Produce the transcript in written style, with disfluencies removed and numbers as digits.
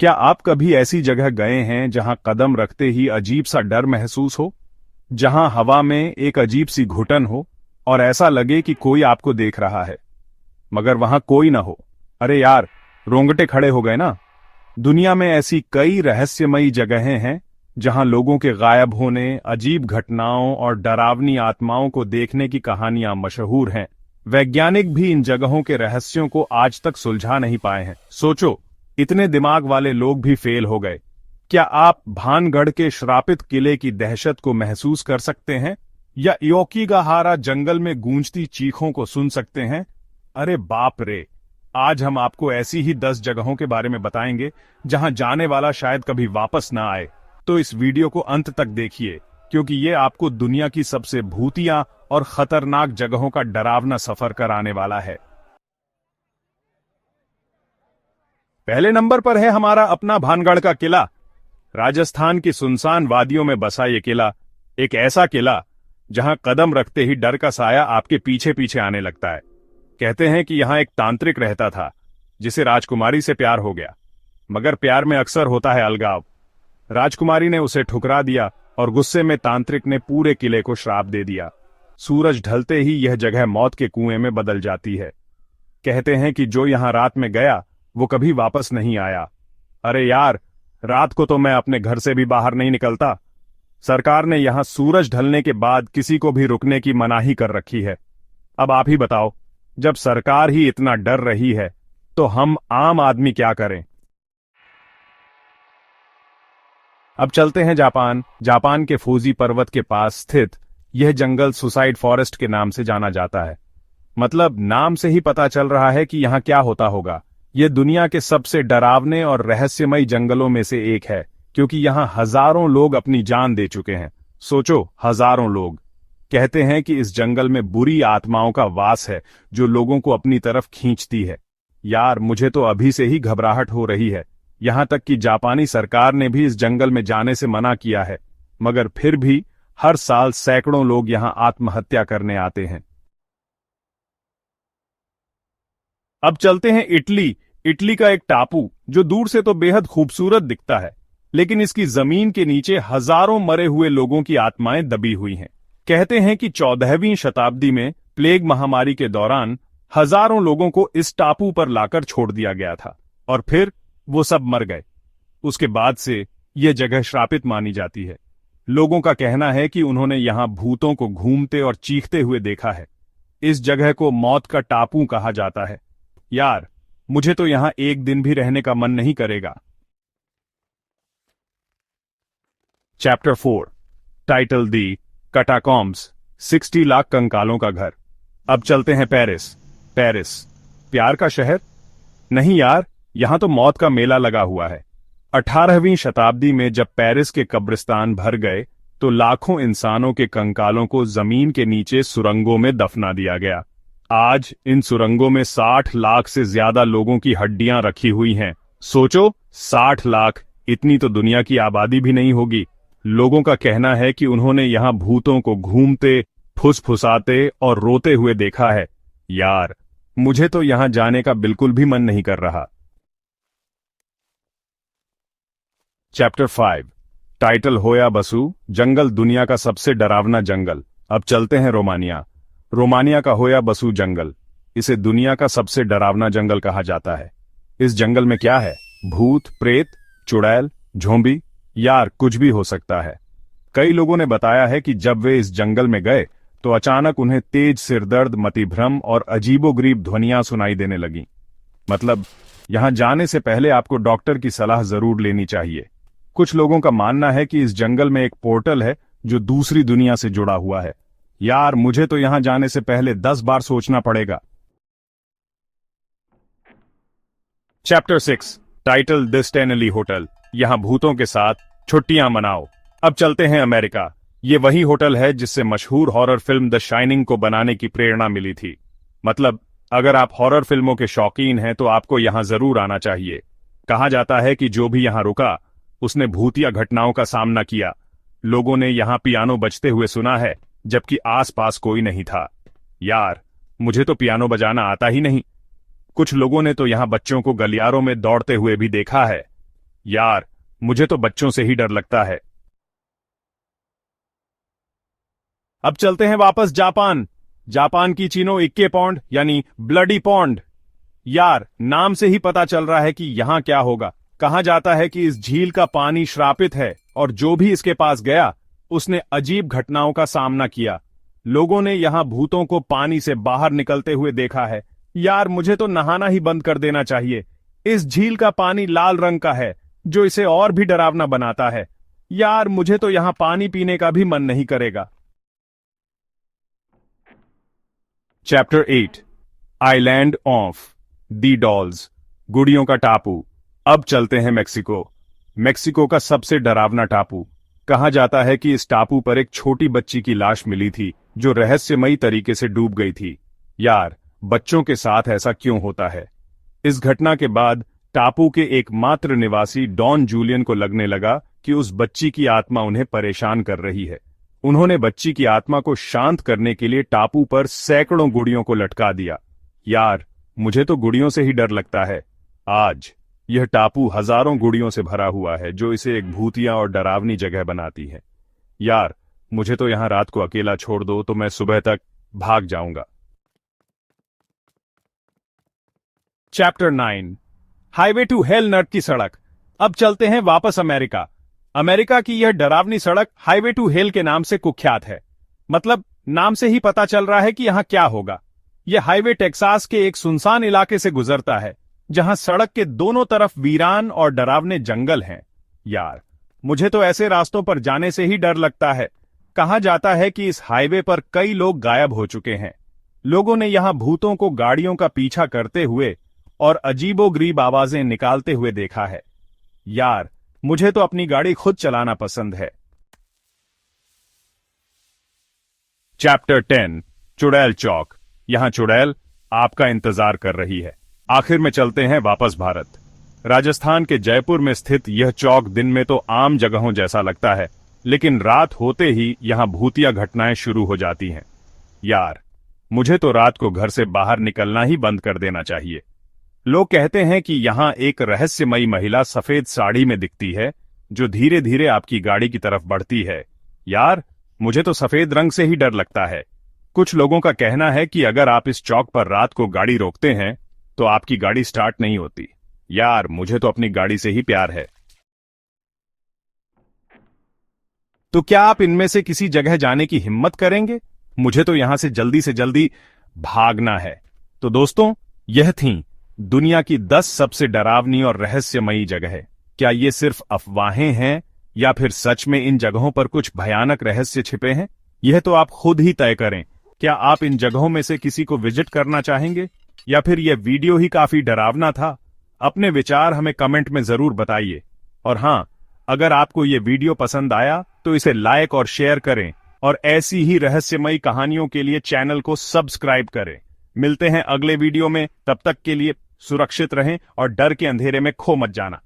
क्या आप कभी ऐसी जगह गए हैं जहां कदम रखते ही अजीब सा डर महसूस हो, जहां हवा में एक अजीब सी घुटन हो और ऐसा लगे कि कोई आपको देख रहा है मगर वहां कोई ना हो? अरे यार, रोंगटे खड़े हो गए ना। दुनिया में ऐसी कई रहस्यमयी जगहें हैं जहां लोगों के गायब होने, अजीब घटनाओं और डरावनी आत्माओं को देखने की कहानियां मशहूर हैं। वैज्ञानिक भी इन जगहों के रहस्यों को आज तक सुलझा नहीं पाए हैं। सोचो, इतने दिमाग वाले लोग भी फेल हो गए। क्या आप भानगढ़ के श्रापित किले की दहशत को महसूस कर सकते हैं या योकीगाहारा जंगल में गूंजती चीखों को सुन सकते हैं? अरे बाप रे! आज हम आपको ऐसी ही 10 जगहों के बारे में बताएंगे जहां जाने वाला शायद कभी वापस ना आए। तो इस वीडियो को अंत तक देखिए, क्योंकि ये आपको दुनिया की सबसे भूतिया और खतरनाक जगहों का डरावना सफर कराने वाला है। पहले नंबर पर है हमारा अपना भानगढ़ का किला। राजस्थान की सुनसान वादियों में बसा ये किला एक ऐसा किला जहां कदम रखते ही डर का साया आपके पीछे पीछे आने लगता है। कहते हैं कि यहां एक तांत्रिक रहता था जिसे राजकुमारी से प्यार हो गया, मगर प्यार में अक्सर होता है अलगाव। राजकुमारी ने उसे ठुकरा दिया और गुस्से में तांत्रिक ने पूरे किले को श्राप दे दिया। सूरज ढलते ही यह जगह मौत के कुएं में बदल जाती है। कहते हैं कि जो यहां रात में गया वो कभी वापस नहीं आया। अरे यार, रात को तो मैं अपने घर से भी बाहर नहीं निकलता। सरकार ने यहां सूरज ढलने के बाद किसी को भी रुकने की मनाही कर रखी है। अब आप ही बताओ, जब सरकार ही इतना डर रही है तो हम आम आदमी क्या करें? अब चलते हैं जापान। जापान के फूजी पर्वत के पास स्थित यह जंगल सुसाइड फॉरेस्ट के नाम से जाना जाता है। मतलब नाम से ही पता चल रहा है कि यहां क्या होता होगा। यह दुनिया के सबसे डरावने और रहस्यमयी जंगलों में से एक है, क्योंकि यहां हजारों लोग अपनी जान दे चुके हैं। सोचो, हजारों लोग। कहते हैं कि इस जंगल में बुरी आत्माओं का वास है जो लोगों को अपनी तरफ खींचती है। यार, मुझे तो अभी से ही घबराहट हो रही है। यहां तक कि जापानी सरकार ने भी इस जंगल में जाने से मना किया है, मगर फिर भी हर साल सैकड़ों लोग यहां आत्महत्या करने आते हैं। अब चलते हैं इटली। इटली का एक टापू जो दूर से तो बेहद खूबसूरत दिखता है, लेकिन इसकी जमीन के नीचे हजारों मरे हुए लोगों की आत्माएं दबी हुई हैं। कहते हैं कि 14वीं शताब्दी में प्लेग महामारी के दौरान हजारों लोगों को इस टापू पर लाकर छोड़ दिया गया था और फिर वो सब मर गए। उसके बाद से यह जगह श्रापित मानी जाती है। लोगों का कहना है कि उन्होंने यहां भूतों को घूमते और चीखते हुए देखा है। इस जगह को मौत का टापू कहा जाता है। यार, मुझे तो यहां एक दिन भी रहने का मन नहीं करेगा। चैप्टर 4, टाइटल दी कैटाकॉम्ब्स, 60 लाख कंकालों का घर। अब चलते हैं पेरिस। पेरिस प्यार का शहर? नहीं यार, यहां तो मौत का मेला लगा हुआ है। 18वीं शताब्दी में जब पेरिस के कब्रिस्तान भर गए तो लाखों इंसानों के कंकालों को जमीन के नीचे सुरंगों में दफना दिया गया। आज इन सुरंगों में 60 लाख से ज्यादा लोगों की हड्डियां रखी हुई हैं। सोचो, 60 लाख! इतनी तो दुनिया की आबादी भी नहीं होगी। लोगों का कहना है कि उन्होंने यहां भूतों को घूमते, फुसफुसाते और रोते हुए देखा है। यार, मुझे तो यहां जाने का बिल्कुल भी मन नहीं कर रहा। चैप्टर 5, टाइटल होया बसु, जंगल दुनिया का सबसे डरावना जंगल। अब चलते हैं रोमानिया। रोमानिया का होया बसु जंगल, इसे दुनिया का सबसे डरावना जंगल कहा जाता है। इस जंगल में क्या है? भूत, प्रेत, चुड़ैल, झोंबी? यार, कुछ भी हो सकता है। कई लोगों ने बताया है कि जब वे इस जंगल में गए तो अचानक उन्हें तेज सिरदर्द, मतिभ्रम और अजीबोगरीब ध्वनियां सुनाई देने लगीं। मतलब, यहां जाने से पहले आपको डॉक्टर की सलाह जरूर लेनी चाहिए। कुछ लोगों का मानना है कि इस जंगल में एक पोर्टल है जो दूसरी दुनिया से जुड़ा हुआ है। यार, मुझे तो यहां जाने से पहले 10 बार सोचना पड़ेगा। Chapter 6, title the Stanley hotel, यहां भूतों के साथ छुट्टियां मनाओ। अब चलते हैं अमेरिका। ये वही होटल है जिससे मशहूर हॉरर फिल्म द शाइनिंग को बनाने की प्रेरणा मिली थी। मतलब, अगर आप हॉरर फिल्मों के शौकीन हैं तो आपको यहां जरूर आना चाहिए। कहा जाता है कि जो भी यहां रुका उसने भूतिया घटनाओं का सामना किया। लोगों ने यहां पियानो बजते हुए सुना है, जबकि आसपास कोई नहीं था। यार, मुझे तो पियानो बजाना आता ही नहीं। कुछ लोगों ने तो यहां बच्चों को गलियारों में दौड़ते हुए भी देखा है। यार, मुझे तो बच्चों से ही डर लगता है। अब चलते हैं वापस जापान। जापान की चीनो इक्के पौंड यानी ब्लडी पौंड। यार, नाम से ही पता चल रहा है कि यहां क्या होगा। कहा जाता है कि इस झील का पानी श्रापित है और जो भी इसके पास गया उसने अजीब घटनाओं का सामना किया। लोगों ने यहां भूतों को पानी से बाहर निकलते हुए देखा है। यार, मुझे तो नहाना ही बंद कर देना चाहिए। इस झील का पानी लाल रंग का है जो इसे और भी डरावना बनाता है। यार, मुझे तो यहां पानी पीने का भी मन नहीं करेगा। Chapter 8 island of the dolls, गुड़ियों का टापू। अब चलते हैं मेक्सिको। मेक्सिको का सबसे डरावना टापू। कहा जाता है कि इस टापू पर एक छोटी बच्ची की लाश मिली थी जो रहस्यमयी तरीके से डूब गई थी। यार, बच्चों के साथ ऐसा क्यों होता है? इस घटना के बाद टापू के एकमात्र निवासी डॉन जूलियन को लगने लगा कि उस बच्ची की आत्मा उन्हें परेशान कर रही है। उन्होंने बच्ची की आत्मा को शांत करने के लिए टापू पर सैकड़ों गुड़ियों को लटका दिया। यार, मुझे तो गुड़ियों से ही डर लगता है। आज यह टापू हजारों गुड़ियों से भरा हुआ है जो इसे एक भूतिया और डरावनी जगह बनाती है। यार, मुझे तो यहां रात को अकेला छोड़ दो तो मैं सुबह तक भाग जाऊंगा। चैप्टर 9 हाईवे टू हेल नर्क की सड़क। अब चलते हैं वापस अमेरिका। अमेरिका की यह डरावनी सड़क हाईवे टू हेल के नाम से कुख्यात है। मतलब, नाम से ही पता चल रहा है कि यहां क्या होगा। यह हाईवे टेक्सास के एक सुनसान इलाके से गुजरता है जहां सड़क के दोनों तरफ वीरान और डरावने जंगल हैं। यार, मुझे तो ऐसे रास्तों पर जाने से ही डर लगता है। कहा जाता है कि इस हाईवे पर कई लोग गायब हो चुके हैं। लोगों ने यहां भूतों को गाड़ियों का पीछा करते हुए और अजीबोगरीब आवाजें निकालते हुए देखा है। यार, मुझे तो अपनी गाड़ी खुद चलाना पसंद है। चैप्टर 10 चुड़ैल चौक। यहां चुड़ैल आपका इंतजार कर रही है। आखिर में चलते हैं वापस भारत। राजस्थान के जयपुर में स्थित यह चौक दिन में तो आम जगहों जैसा लगता है, लेकिन रात होते ही यहां भूतिया घटनाएं शुरू हो जाती हैं। यार, मुझे तो रात को घर से बाहर निकलना ही बंद कर देना चाहिए। लोग कहते हैं कि यहां एक रहस्यमयी महिला सफेद साड़ी में दिखती है जो धीरे धीरे आपकी गाड़ी की तरफ बढ़ती है। यार, मुझे तो सफेद रंग से ही डर लगता है। कुछ लोगों का कहना है कि अगर आप इस चौक पर रात को गाड़ी रोकते हैं तो आपकी गाड़ी स्टार्ट नहीं होती। यार, मुझे तो अपनी गाड़ी से ही प्यार है। तो क्या आप इनमें से किसी जगह जाने की हिम्मत करेंगे? मुझे तो यहां से जल्दी भागना है। तो दोस्तों, यह थी दुनिया की 10 सबसे डरावनी और रहस्यमयी जगहें। क्या ये सिर्फ अफवाहें हैं या फिर सच में इन जगहों पर कुछ भयानक रहस्य छिपे हैं? यह तो आप खुद ही तय करें। क्या आप इन जगहों में से किसी को विजिट करना चाहेंगे या फिर यह वीडियो ही काफी डरावना था? अपने विचार हमें कमेंट में जरूर बताइए। और हां, अगर आपको यह वीडियो पसंद आया तो इसे लाइक और शेयर करें और ऐसी ही रहस्यमयी कहानियों के लिए चैनल को सब्सक्राइब करें। मिलते हैं अगले वीडियो में। तब तक के लिए सुरक्षित रहें और डर के अंधेरे में खो मत जाना।